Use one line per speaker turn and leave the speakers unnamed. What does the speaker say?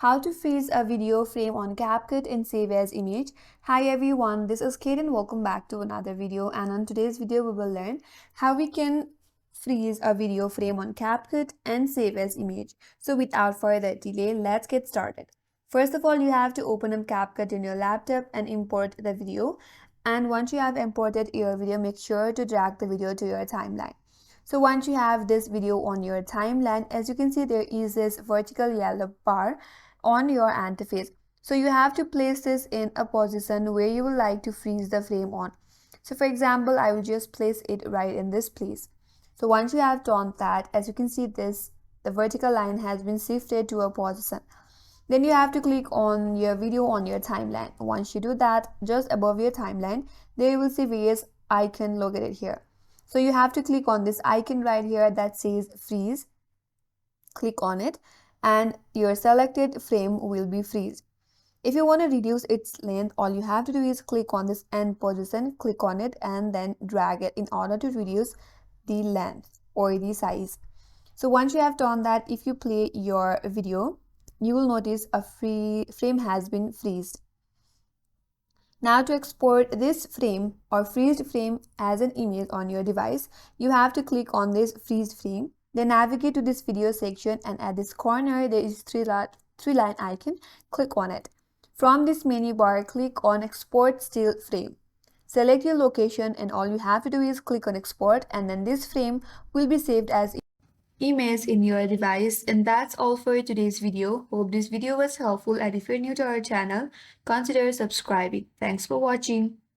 How to freeze a video frame on CapCut and save as image. Hi everyone, this is Kate and welcome back to another video, and on today's video we will learn how we can freeze a video frame on CapCut and save as image. So without further delay, let's get started. First of all, you have to open up CapCut in your laptop and import the video. And once you have imported your video, make sure to drag the video to your timeline. So once you have this video on your timeline, as you can see, there is this vertical yellow bar on your interface. So you have to place this in a position where you would like to freeze the frame on. So for example, I will just place it right in this place. So once you have done that, as you can see, the vertical line has been shifted to a position. Then you have to click on your video on your timeline. Once you do that, just above your timeline, there you will see various icon located here. So you have to click on this icon right here that says freeze. Click on it and your selected frame will be freezed. If you want to reduce its length, all you have to do is click on this end position, click on it and then drag it in order to reduce the length or the size. So once you have done that, if you play your video, you will notice a frame has been freezed. Now to export this frame or freezed frame as an image on your device, you have to click on this freeze frame. Then navigate to this video section and at this corner there is three line icon. Click on it. From this menu bar, click on export still frame. Select your location and all you have to do is click on export, and then this frame will be saved as image in your device. And that's all for today's video. Hope this video was helpful, and if you're new to our channel, consider subscribing. Thanks for watching.